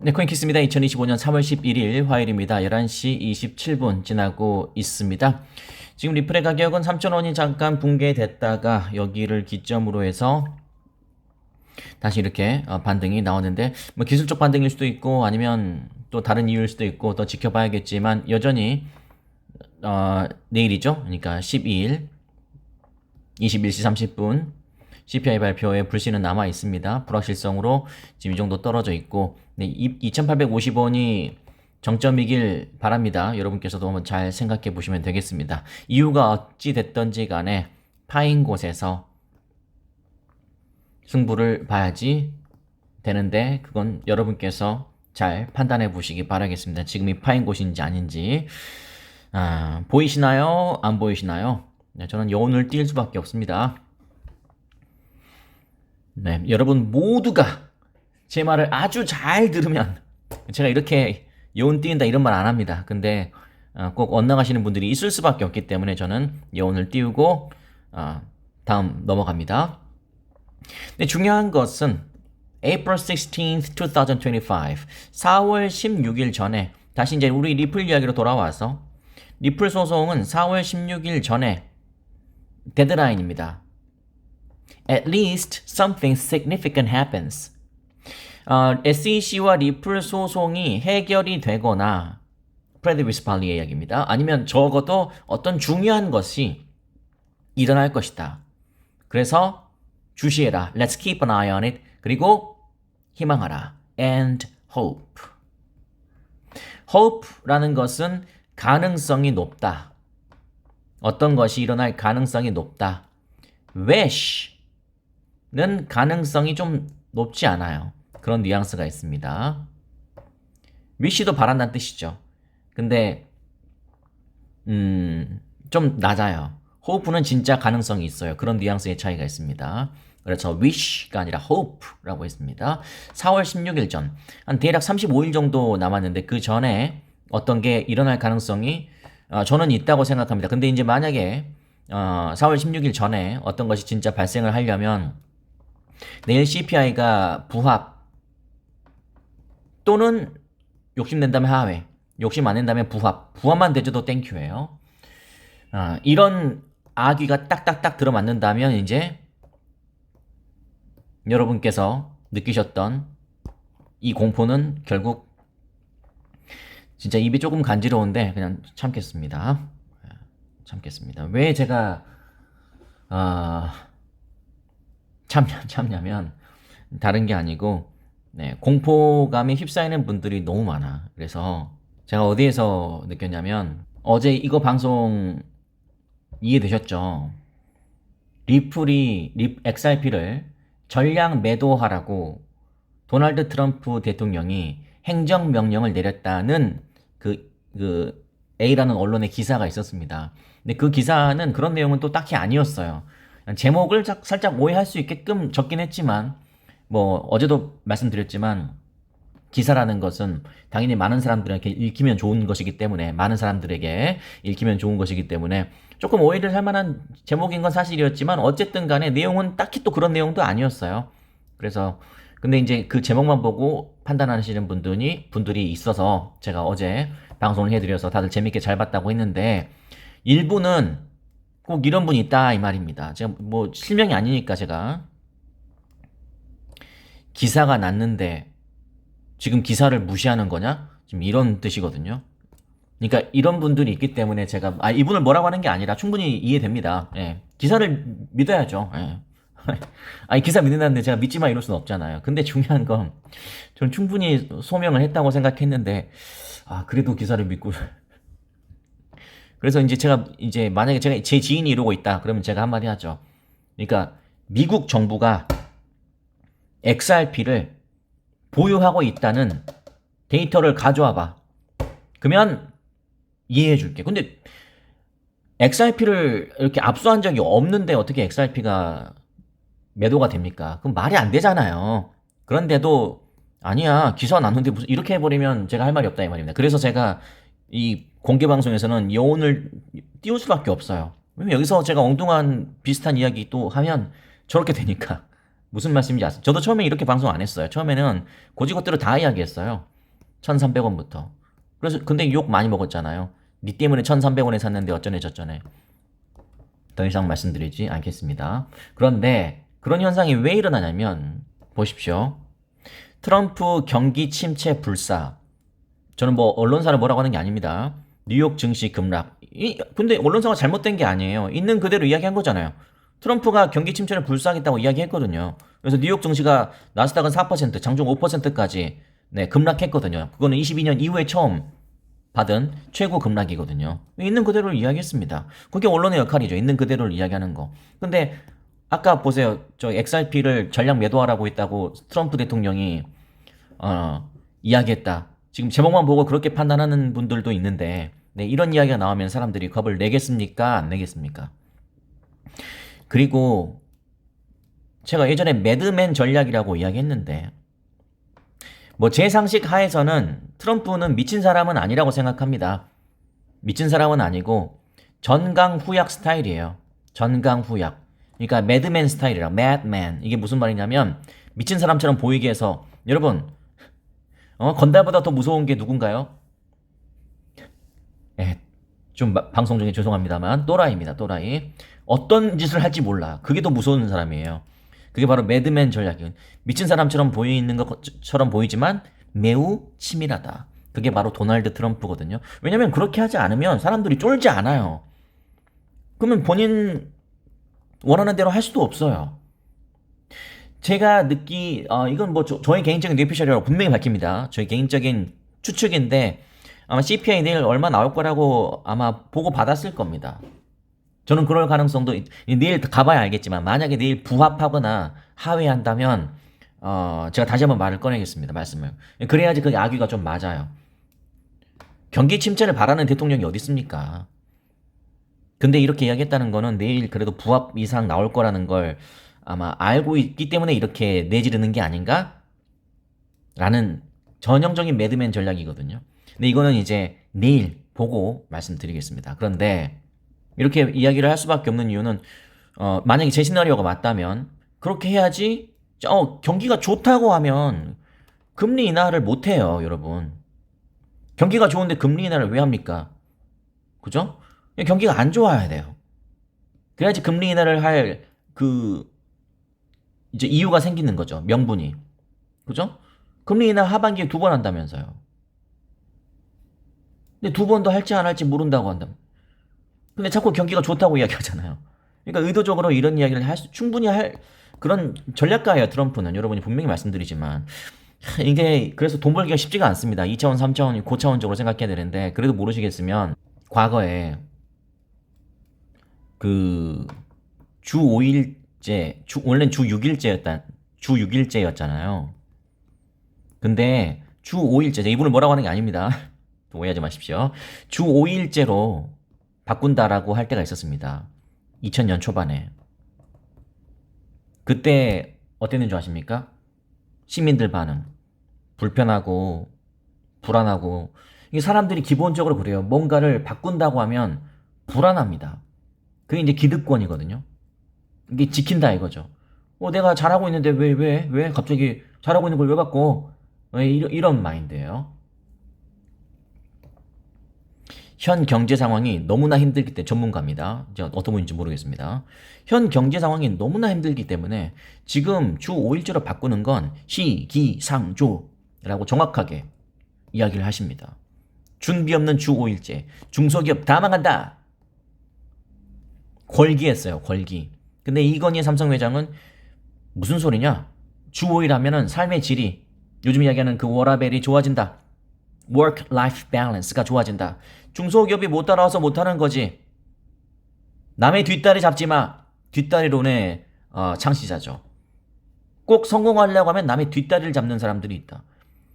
네, 코인키스입니다. 2025년 3월 11일 화요일입니다. 11시 27분 지나고 있습니다. 지금 리플의 가격은 3,000원이 잠깐 붕괴됐다가 여기를 기점으로 해서 다시 이렇게 반등이 나오는데 뭐 기술적 반등일 수도 있고 아니면 또 다른 이유일 수도 있고 더 지켜봐야겠지만 여전히 내일이죠. 그러니까 12일 21시 30분 CPI 발표에 불씨는 남아 있습니다. 불확실성으로 지금 이 정도 떨어져 있고, 네, 2,850원이 정점이길 바랍니다. 여러분께서도 한번 잘 생각해 보시면 되겠습니다. 이유가 어찌 됐던지 간에 파인 곳에서 승부를 봐야지 되는데, 그건 여러분께서 잘 판단해 보시기 바라겠습니다. 지금이 파인 곳인지 아닌지. 보이시나요? 안 보이시나요? 네, 저는 여운을 띌 수밖에 없습니다. 네, 여러분 모두가 제 말을 아주 잘 들으면 제가 이렇게 여운 띄운다 이런 말 안 합니다. 근데 꼭 엇나가시는 분들이 있을 수밖에 없기 때문에 저는 여운을 띄우고 다음 넘어갑니다. 근데 중요한 것은 April 16th, 2025 4월 16일 전에 다시 이제 우리 리플 이야기로 돌아와서 리플 소송은 4월 16일 전에 데드라인입니다. At least something significant happens. SEC와 리플 소송이 해결이 되거나 프레드 위스팔리의 이야기입니다. 아니면 적어도 어떤 중요한 것이 일어날 것이다. 그래서 주시해라. Let's keep an eye on it. 그리고 희망하라. And hope. hope라는 것은 가능성이 높다. 어떤 것이 일어날 가능성이 높다. wish는 가능성이 좀 높지 않아요. 그런 뉘앙스가 있습니다. wish도 바란다는 뜻이죠. 근데 좀 낮아요. hope는 진짜 가능성이 있어요. 그런 뉘앙스의 차이가 있습니다. 그래서 wish가 아니라 hope라고 했습니다. 4월 16일 전, 한 대략 35일 정도 남았는데 그 전에 어떤 게 일어날 가능성이 저는 있다고 생각합니다. 근데 이제 만약에 4월 16일 전에 어떤 것이 진짜 발생을 하려면 내일 CPI가 부합 또는 욕심낸다면 하회, 욕심 안 낸다면 부합만 되줘도 땡큐예요. 이런 아귀가 딱딱딱 들어맞는다면 이제 여러분께서 느끼셨던 이 공포는 결국 진짜 입이 조금 간지러운데 그냥 참겠습니다. 참겠습니다. 왜 제가 참냐면 다른 게 아니고 공포감에 휩싸이는 분들이 너무 많아. 그래서 제가 어디에서 느꼈냐면 어제 이거 방송 이해되셨죠? XRP를 전량 매도하라고 도널드 트럼프 대통령이 행정명령을 내렸다는 그 A라는 언론의 기사가 있었습니다. 근데 그 기사는 그런 내용은 또 딱히 아니었어요. 제목을 살짝 오해할 수 있게끔 적긴 했지만 뭐 어제도 말씀드렸지만 기사라는 것은 당연히 많은 사람들에게 읽히면 좋은 것이기 때문에 조금 오해를 할 만한 제목인 건 사실이었지만 어쨌든 간에 내용은 딱히 또 그런 내용도 아니었어요. 그래서 근데 이제 그 제목만 보고 판단하시는 분들이 있어서 제가 어제 방송을 해드려서 다들 재밌게 잘 봤다고 했는데 일부는 꼭 이런 분이 있다 이 말입니다. 제가 뭐 실명이 아니니까 제가 기사가 났는데 지금 기사를 무시하는 거냐? 지금 이런 뜻이거든요. 그러니까 이런 분들이 있기 때문에 제가 이분을 뭐라고 하는 게 아니라 충분히 이해됩니다. 예. 기사를 믿어야죠. 예. 기사 믿는다는데 제가 믿지 마 이럴 수는 없잖아요. 근데 중요한 건 저는 충분히 소명을 했다고 생각했는데 그래도 기사를 믿고 그래서 이제 만약에 제가 제 지인이 이러고 있다 그러면 제가 한마디 하죠. 그러니까 미국 정부가 XRP를 보유하고 있다는 데이터를 가져와 봐. 그러면 이해해 줄게. 근데 XRP를 이렇게 압수한 적이 없는데 어떻게 XRP가 매도가 됩니까? 그럼 말이 안 되잖아요. 그런데도 아니야 기사 났는데 무슨 이렇게 해버리면 제가 할 말이 없다 이 말입니다. 그래서 제가 이 공개 방송에서는 여운을 띄울 수밖에 없어요. 왜냐면 여기서 제가 엉뚱한 비슷한 이야기 또 하면 저렇게 되니까 무슨 말씀인지 아세요? 저도 처음에 이렇게 방송 안 했어요. 처음에는 고지고대로 다 이야기했어요. 1,300원부터. 그래서 근데 욕 많이 먹었잖아요. 니 때문에 1,300원에 샀는데 어쩌네 저쩌네. 더 이상 말씀드리지 않겠습니다. 그런데 그런 현상이 왜 일어나냐면 보십시오. 트럼프 경기 침체 불사. 저는 뭐 언론사를 뭐라고 하는 게 아닙니다. 뉴욕 증시 급락. 근데 언론사가 잘못된 게 아니에요. 있는 그대로 이야기한 거잖아요. 트럼프가 경기 침체를 불사하겠다고 이야기했거든요. 그래서 뉴욕 증시가 나스닥은 4%, 장중 5%까지 급락했거든요. 그거는 22년 이후에 처음 받은 최고 급락이거든요. 있는 그대로를 이야기했습니다. 그게 언론의 역할이죠. 있는 그대로를 이야기하는 거. 근데 아까 보세요. 저 XRP를 전략 매도하라고 했다고 트럼프 대통령이 이야기했다. 지금 제목만 보고 그렇게 판단하는 분들도 있는데 이런 이야기가 나오면 사람들이 겁을 내겠습니까? 안 내겠습니까? 그리고 제가 예전에 매드맨 전략이라고 이야기했는데 뭐 제 상식 하에서는 트럼프는 미친 사람은 아니라고 생각합니다. 미친 사람은 아니고 전강후약 스타일이에요. 전강후약. 그러니까 매드맨 스타일이라 매드맨. 이게 무슨 말이냐면 미친 사람처럼 보이게 해서 여러분 건달보다 더 무서운 게 누군가요? 좀 방송 중에 죄송합니다만 또라이입니다. 또라이. 어떤 짓을 할지 몰라. 그게 더 무서운 사람이에요. 그게 바로 매드맨 전략이에요. 미친 사람처럼 보이는 것처럼 보이지만 매우 치밀하다. 그게 바로 도널드 트럼프거든요. 왜냐면 그렇게 하지 않으면 사람들이 쫄지 않아요. 그러면 본인 원하는 대로 할 수도 없어요. 제가 이건 뭐 저의 개인적인 뇌피셜이라고 분명히 밝힙니다. 저의 개인적인 추측인데 아마 CPI 내일 얼마 나올 거라고 아마 보고 받았을 겁니다. 저는 그럴 가능성도 내일 가봐야 알겠지만 만약에 내일 부합하거나 하회한다면 제가 다시 한번 말을 꺼내겠습니다. 말씀을. 그래야지 그 아귀가 좀 맞아요. 경기 침체를 바라는 대통령이 어디 있습니까? 근데 이렇게 이야기했다는 거는 내일 그래도 부합 이상 나올 거라는 걸 아마 알고 있기 때문에 이렇게 내지르는 게 아닌가? 라는 전형적인 매드맨 전략이거든요. 근데 이거는 이제 내일 보고 말씀드리겠습니다. 그런데 이렇게 이야기를 할 수밖에 없는 이유는 만약에 제 시나리오가 맞다면 그렇게 해야지 경기가 좋다고 하면 금리 인하를 못 해요, 여러분. 경기가 좋은데 금리 인하를 왜 합니까? 그죠? 경기가 안 좋아야 돼요. 그래야지 금리 인하를 할 이제 이유가 생기는 거죠. 명분이. 그죠? 금리 인하 하반기에 2번 한다면서요. 근데 2번도 할지 안 할지 모른다고 한다면. 근데 자꾸 경기가 좋다고 이야기하잖아요. 그러니까 의도적으로 이런 이야기를 충분히 할 그런 전략가예요, 트럼프는. 여러분이 분명히 말씀드리지만. 이게 그래서 돈 벌기가 쉽지가 않습니다. 2차원, 3차원, 고차원적으로 생각해야 되는데 그래도 모르시겠으면 과거에 주 5일제, 원래는 주 6일제였잖아요. 근데 주 5일제, 이분을 뭐라고 하는 게 아닙니다. 오해하지 마십시오. 주 5일제로 바꾼다라고 할 때가 있었습니다. 2000년 초반에. 그때 어땠는 줄 아십니까? 시민들 반응. 불편하고 불안하고. 이게 사람들이 기본적으로 그래요. 뭔가를 바꾼다고 하면 불안합니다. 그게 이제 기득권이거든요. 이게 지킨다 이거죠. 내가 잘하고 있는데 왜 갑자기 잘하고 있는 걸 왜 바꿔? 이런 마인드예요. 현 경제 상황이 너무나 힘들기 때문에 전문가입니다. 제가 어떤 분인지 모르겠습니다. 현 경제 상황이 너무나 힘들기 때문에 지금 주 5일제로 바꾸는 건 시기상조라고 정확하게 이야기를 하십니다. 준비 없는 주 5일제. 중소기업 다 망한다. 걸기했어요. 걸기. 근데 이건희 삼성 회장은 무슨 소리냐? 주 5일 하면은 삶의 질이 요즘 이야기하는 그 워라밸이 좋아진다. Work-life balance가 좋아진다. 중소기업이 못 따라와서 못하는 거지. 남의 뒷다리 잡지 마. 뒷다리론의 창시자죠. 꼭 성공하려고 하면 남의 뒷다리를 잡는 사람들이 있다.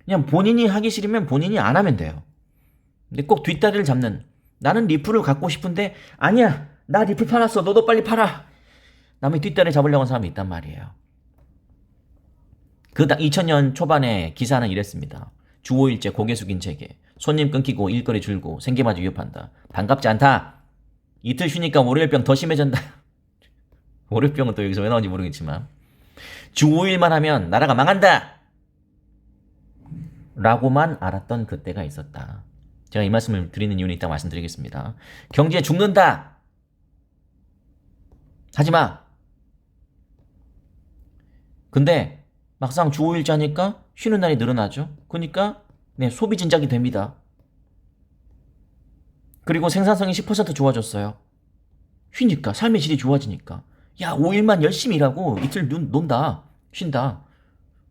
그냥 본인이 하기 싫으면 본인이 안 하면 돼요. 근데 꼭 뒷다리를 잡는, 나는 리플을 갖고 싶은데 아니야, 나 리플 팔았어, 너도 빨리 팔아. 남의 뒷다리 잡으려고 하는 사람이 있단 말이에요. 2000년 초반에 기사는 이랬습니다. 주 5일제 고개 숙인 체계. 손님 끊기고 일거리 줄고 생계마저 위협한다. 반갑지 않다. 이틀 쉬니까 월요일병 더 심해진다. 월요일병은 또 여기서 왜 나오는지 모르겠지만. 주 5일만 하면 나라가 망한다! 라고만 알았던 그때가 있었다. 제가 이 말씀을 드리는 이유는 이따 말씀드리겠습니다. 경제 죽는다! 하지마! 근데 막상 주 5일째 하니까 쉬는 날이 늘어나죠. 그러니까 네, 소비 진작이 됩니다. 그리고 생산성이 10% 좋아졌어요. 쉬니까 삶의 질이 좋아지니까. 야, 5일만 열심히 일하고 이틀 논다. 쉰다.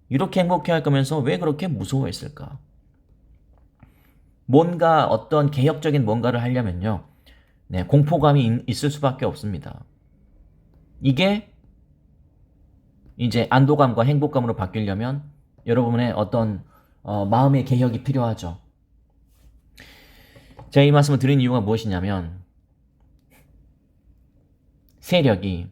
이렇게 행복해할 거면서 왜 그렇게 무서워했을까? 뭔가 어떤 개혁적인 뭔가를 하려면요. 네, 공포감이 있을 수밖에 없습니다. 이게 이제 안도감과 행복감으로 바뀌려면 여러분의 어떤 마음의 개혁이 필요하죠. 제가 이 말씀을 드린 이유가 무엇이냐면 세력이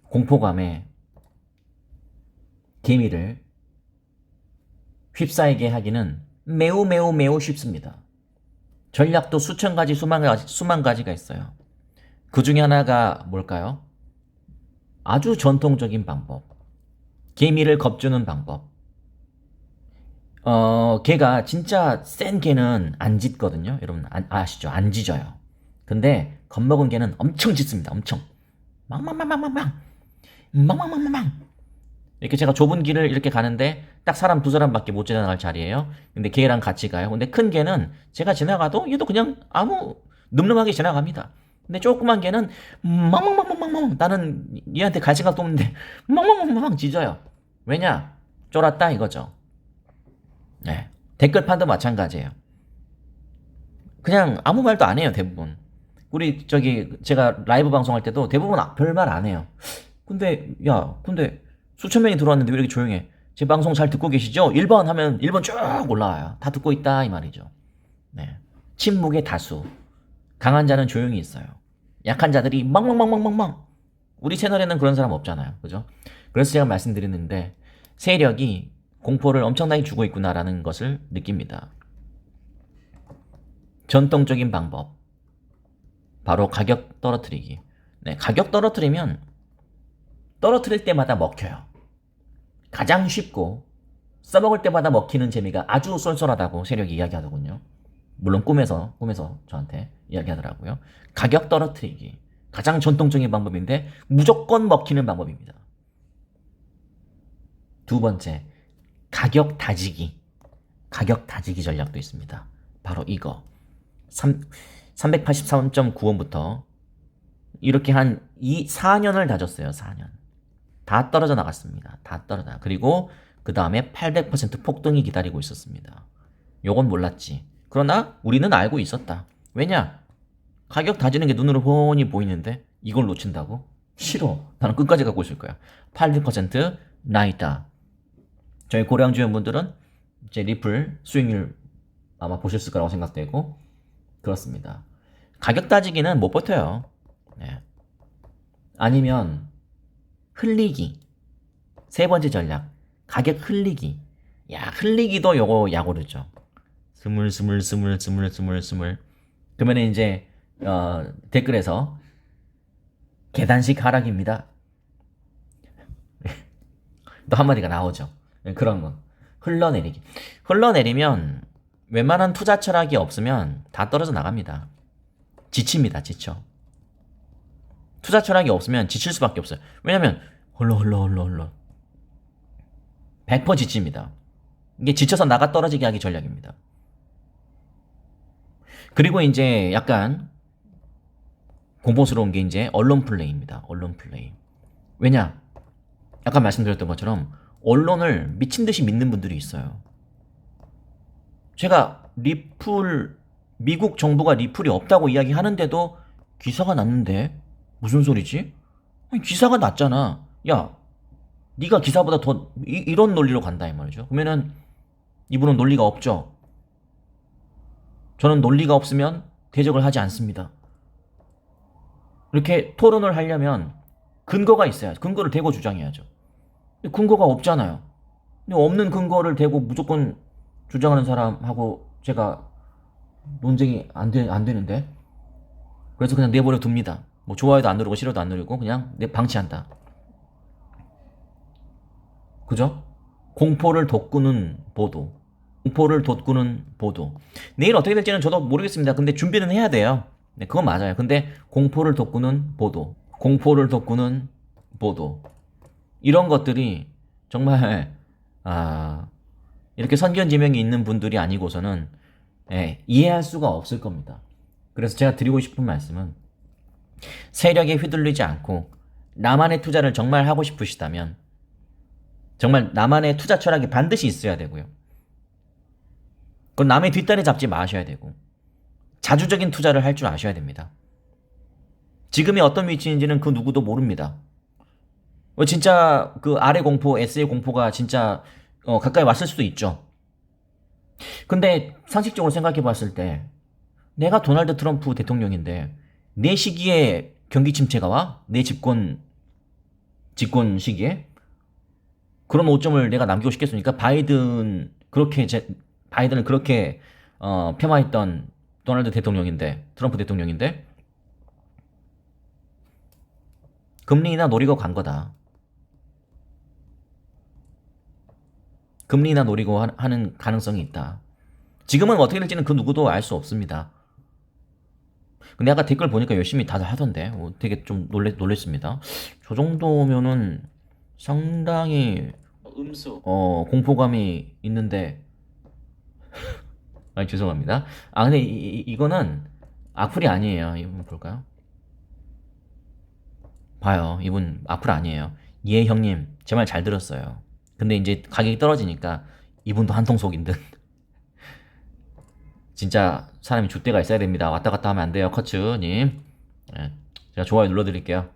공포감에 개미를 휩싸이게 하기는 매우 쉽습니다. 전략도 수천 가지, 수만 가지가 있어요. 그 중에 하나가 뭘까요? 아주 전통적인 방법. 개미를 겁주는 방법. 개가 진짜 센 개는 안 짖거든요. 여러분 아시죠? 안 짖어요. 근데 겁먹은 개는 엄청 짖습니다. 엄청. 망망망망망망. 망망망망망. 이렇게 제가 좁은 길을 이렇게 가는데 딱 사람 두 사람밖에 못 지나갈 자리예요. 근데 개랑 같이 가요. 근데 큰 개는 제가 지나가도 얘도 그냥 아무 늠름하게 지나갑니다. 근데 조그만 개는 망망망망망망 나는 얘한테 갈 생각도 없는데 망망망망 짖어요. 왜냐? 쫄았다 이거죠. 네. 댓글판도 마찬가지예요. 그냥 아무 말도 안 해요, 대부분. 우리 제가 라이브 방송할 때도 대부분 별말 안 해요. 근데 수천 명이 들어왔는데 왜 이렇게 조용해? 제 방송 잘 듣고 계시죠? 1번 하면 1번 쭉 올라와요. 다 듣고 있다 이 말이죠. 네. 침묵의 다수. 강한 자는 조용히 있어요. 약한 자들이 망망망망망망. 우리 채널에는 그런 사람 없잖아요. 그죠? 그래서 제가 말씀드리는데 세력이 공포를 엄청나게 주고 있구나라는 것을 느낍니다. 전통적인 방법. 바로 가격 떨어뜨리기. 네, 가격 떨어뜨리면 떨어뜨릴 때마다 먹혀요. 가장 쉽고 써먹을 때마다 먹히는 재미가 아주 쏠쏠하다고 세력이 이야기하더군요. 물론 꿈에서 저한테 이야기하더라고요. 가격 떨어뜨리기. 가장 전통적인 방법인데 무조건 먹히는 방법입니다. 두 번째, 가격 다지기. 가격 다지기 전략도 있습니다. 바로 이거. 383.9원부터 이렇게 한 4년을 다졌어요. 4년. 다 떨어져 나갔습니다. 다 떨어져. 그리고 그 다음에 800% 폭등이 기다리고 있었습니다. 요건 몰랐지. 그러나 우리는 알고 있었다. 왜냐? 가격 다지는 게 눈으로 훤히 보이는데 이걸 놓친다고? 싫어. 나는 끝까지 갖고 있을 거야. 800% 나있다. 저희 고량주연 분들은 이제 리플 수익률 아마 보셨을 거라고 생각되고 그렇습니다. 가격 따지기는 못 버텨요. 네. 아니면 흘리기. 세 번째 전략. 가격 흘리기. 야, 흘리기도 요거 약오르죠. 스물. 그러면 이제 댓글에서 계단식 하락입니다. 또 한마디가 나오죠. 그런 거. 흘러내리기. 흘러내리면 웬만한 투자 철학이 없으면 다 떨어져 나갑니다. 지칩니다. 지쳐. 투자 철학이 없으면 지칠 수밖에 없어요. 왜냐면 흘러 100% 지칩니다. 이게 지쳐서 나가 떨어지게 하기 전략입니다. 그리고 이제 약간 공포스러운 게 이제 언론 플레이입니다. 언론 플레이. 왜냐? 아까 말씀드렸던 것처럼 언론을 미친 듯이 믿는 분들이 있어요. 제가 미국 정부가 리플이 없다고 이야기하는데도 기사가 났는데 무슨 소리지? 아니, 기사가 났잖아. 야, 네가 기사보다 더 이런 논리로 간다 이 말이죠. 그러면은 이분은 논리가 없죠. 저는 논리가 없으면 대적을 하지 않습니다. 이렇게 토론을 하려면 근거가 있어야 근거를 대고 주장해야죠. 근데 근거가 없잖아요. 근데 없는 근거를 대고 무조건 주장하는 사람하고 제가 논쟁이 안 되는데 그래서 그냥 내버려 둡니다. 뭐 좋아요도 안 누르고 싫어도 안 누르고 그냥 내 방치한다. 그죠? 공포를 돋구는 보도. 공포를 돋구는 보도. 내일 어떻게 될지는 저도 모르겠습니다. 근데 준비는 해야 돼요. 네, 그건 맞아요. 근데 공포를 돋구는 보도. 공포를 돋구는 보도. 이런 것들이 정말 이렇게 선견지명이 있는 분들이 아니고서는 이해할 수가 없을 겁니다. 그래서 제가 드리고 싶은 말씀은 세력에 휘둘리지 않고 나만의 투자를 정말 하고 싶으시다면 정말 나만의 투자 철학이 반드시 있어야 되고요. 그건 남의 뒷다리 잡지 마셔야 되고 자주적인 투자를 할 줄 아셔야 됩니다. 지금이 어떤 위치인지는 그 누구도 모릅니다. 진짜 그 R의 공포, S의 공포가 진짜 가까이 왔을 수도 있죠. 근데 상식적으로 생각해 봤을 때 내가 도널드 트럼프 대통령인데 내 시기에 경기 침체가 와? 내 집권 시기에? 그런 오점을 내가 남기고 싶겠습니까? 바이든을 그렇게 폄하했던 도널드 대통령인데, 트럼프 대통령인데 금리 인하 노리고 간 거다. 금리 인하 노리고 하는 가능성이 있다. 지금은 어떻게 될지는 그 누구도 알 수 없습니다. 근데 아까 댓글 보니까 열심히 다들 하던데 되게 좀 놀랬습니다. 저 정도면은 상당히 공포감이 있는데 아니 죄송합니다. 근데 이거는 악플이 아니에요. 이분 볼까요? 봐요. 이분 악플 아니에요. 예 형님 제 말 잘 들었어요. 근데 이제 가격이 떨어지니까 이분도 한통속인 듯. 진짜 사람이 줏대가 있어야 됩니다. 왔다 갔다 하면 안 돼요. 커츠님. 제가 좋아요 눌러드릴게요.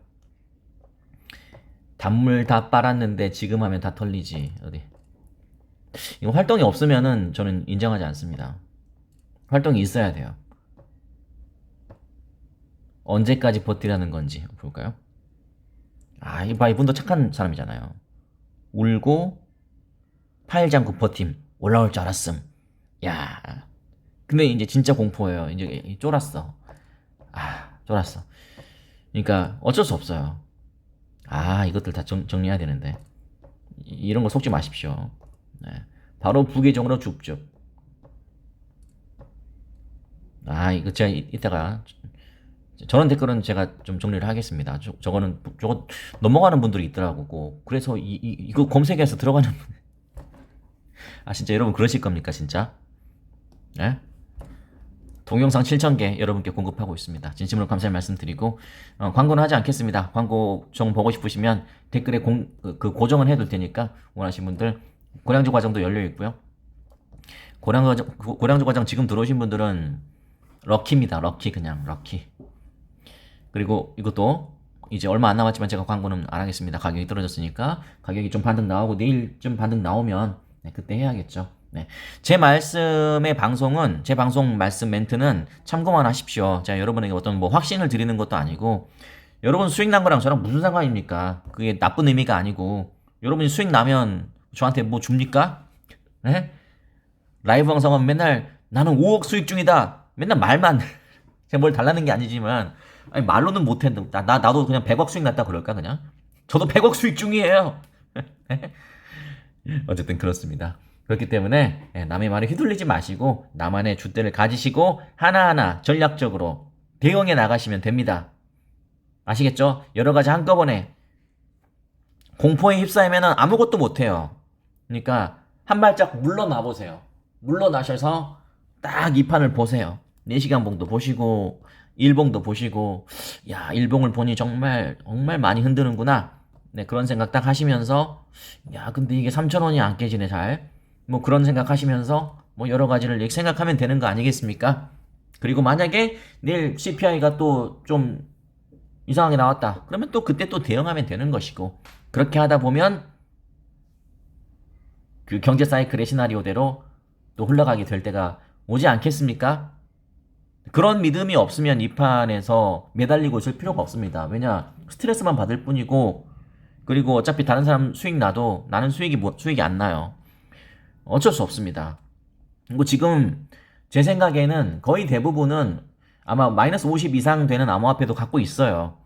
단물 다 빨았는데 지금 하면 다 털리지. 어디. 이거 활동이 없으면은 저는 인정하지 않습니다. 활동이 있어야 돼요. 언제까지 버티라는 건지 볼까요? 이분도 착한 사람이잖아요. 울고 팔지 않고 버팀. 올라올 줄 알았음. 야. 근데 이제 진짜 공포예요. 이제 쫄았어. 쫄았어. 그러니까 어쩔 수 없어요. 이것들 다 정리해야 되는데. 이런 거 속지 마십시오. 네. 바로 부계정으로 줍줍. 이거 제가 이따가 저런 댓글은 제가 좀 정리를 하겠습니다. 저거 넘어가는 분들이 있더라고. 그래서 이거 검색해서 들어가는 진짜 여러분 그러실 겁니까 진짜? 네? 동영상 7,000개 여러분께 공급하고 있습니다. 진심으로 감사의 말씀 드리고 광고는 하지 않겠습니다. 광고 정 보고 싶으시면 댓글에 고정은 해둘 테니까 원하시는 분들 고량주 과정도 열려 있고요. 고량주 과정 지금 들어오신 분들은 럭키입니다. 그냥 럭키. 그리고 이것도 이제 얼마 안 남았지만 제가 광고는 안 하겠습니다. 가격이 떨어졌으니까 가격이 좀 반등 나오고 내일 좀 반등 나오면 그때 해야겠죠. 네. 제 방송 말씀 멘트는 참고만 하십시오. 제가 여러분에게 어떤 확신을 드리는 것도 아니고, 여러분 수익 난 거랑 저랑 무슨 상관입니까? 그게 나쁜 의미가 아니고, 여러분이 수익 나면 저한테 뭐 줍니까? 네? 라이브 방송은 맨날 나는 5억 수익 중이다. 맨날 말만. 제가 뭘 달라는 게 아니지만, 말로는 못했는데, 나도 그냥 100억 수익 났다 그럴까, 그냥? 저도 100억 수익 중이에요. 어쨌든 그렇습니다. 그렇기 때문에 남의 말에 휘둘리지 마시고 나만의 줏대를 가지시고 하나하나 전략적으로 대응해 나가시면 됩니다. 아시겠죠? 여러 가지 한꺼번에 공포에 휩싸이면 아무것도 못해요. 그러니까 한 발짝 물러나 보세요. 물러나셔서 딱 이 판을 보세요. 4시간 봉도 보시고 일봉도 보시고 일봉을 보니 정말 많이 흔드는구나. 네, 그런 생각 딱 하시면서 근데 이게 3,000원이 안 깨지네 잘. 뭐 그런 생각하시면서 뭐 여러 가지를 생각하면 되는 거 아니겠습니까? 그리고 만약에 내일 CPI가 또 좀 이상하게 나왔다. 그러면 또 그때 또 대응하면 되는 것이고, 그렇게 하다 보면 그 경제 사이클의 시나리오대로 또 흘러가게 될 때가 오지 않겠습니까? 그런 믿음이 없으면 이 판에서 매달리고 있을 필요가 없습니다. 왜냐? 스트레스만 받을 뿐이고, 그리고 어차피 다른 사람 수익 나도 나는 수익이 안 나요. 어쩔 수 없습니다. 그리고 지금 제 생각에는 거의 대부분은 아마 마이너스 50 이상 되는 암호화폐도 갖고 있어요.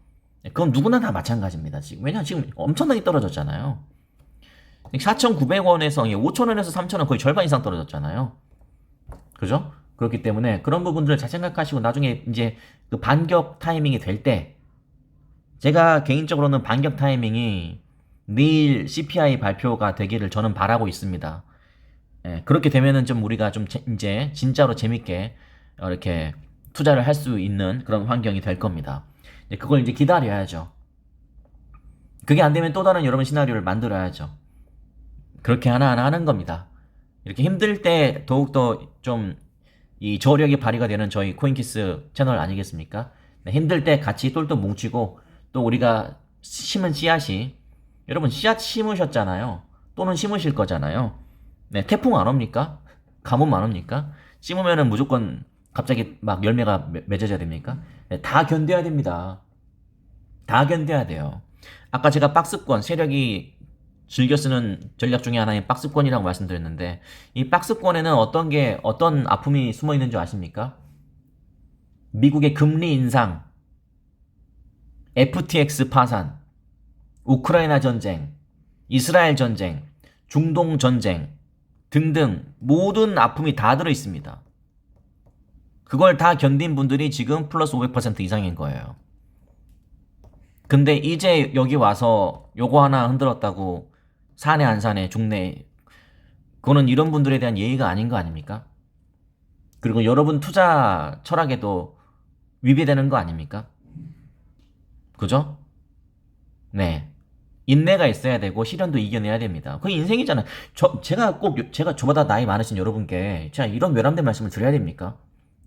그건 누구나 다 마찬가지입니다. 지금. 왜냐하면 지금 엄청나게 떨어졌잖아요. 4,900원에서 5,000원에서 3,000원 거의 절반 이상 떨어졌잖아요. 그죠? 그렇기 때문에 그런 부분들을 잘 생각하시고 나중에 이제 그 반격 타이밍이 될 때, 제가 개인적으로는 반격 타이밍이 내일 CPI 발표가 되기를 저는 바라고 있습니다. 예, 그렇게 되면은 좀 우리가 좀 이제 진짜로 재밌게 이렇게 투자를 할 수 있는 그런 환경이 될 겁니다. 그걸 이제 기다려야죠. 그게 안 되면 또 다른 여러분 시나리오를 만들어야죠. 그렇게 하나하나 하는 겁니다. 이렇게 힘들 때 더욱더 좀 이 저력이 발휘가 되는 저희 코인키스 채널 아니겠습니까? 네, 힘들 때 같이 똘똘 뭉치고, 또 우리가 심은 씨앗이, 여러분 씨앗 심으셨잖아요. 또는 심으실 거잖아요. 네, 태풍 안 옵니까? 가뭄 안 옵니까? 심으면은 무조건 갑자기 막 열매가 맺어져야 됩니까? 네, 다 견뎌야 됩니다. 다 견뎌야 돼요. 아까 제가 박스권, 세력이 즐겨 쓰는 전략 중에 하나인 박스권이라고 말씀드렸는데, 이 박스권에는 어떤 아픔이 숨어 있는 줄 아십니까? 미국의 금리 인상, FTX 파산, 우크라이나 전쟁, 이스라엘 전쟁, 중동 전쟁 등등 모든 아픔이 다 들어 있습니다. 그걸 다 견딘 분들이 지금 플러스 500% 이상인 거예요. 근데 이제 여기 와서 요거 하나 흔들었다고 사내 안 사내 죽네, 그거는 이런 분들에 대한 예의가 아닌 거 아닙니까? 그리고 여러분 투자 철학에도 위배되는 거 아닙니까? 그죠? 네. 인내가 있어야 되고 시련도 이겨내야 됩니다. 그게 인생이잖아요. 제가 저보다 나이 많으신 여러분께 제가 이런 외람된 말씀을 드려야 됩니까?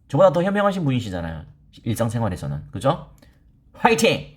저보다 더 현명하신 분이시잖아요. 일상생활에서는. 그죠? 화이팅!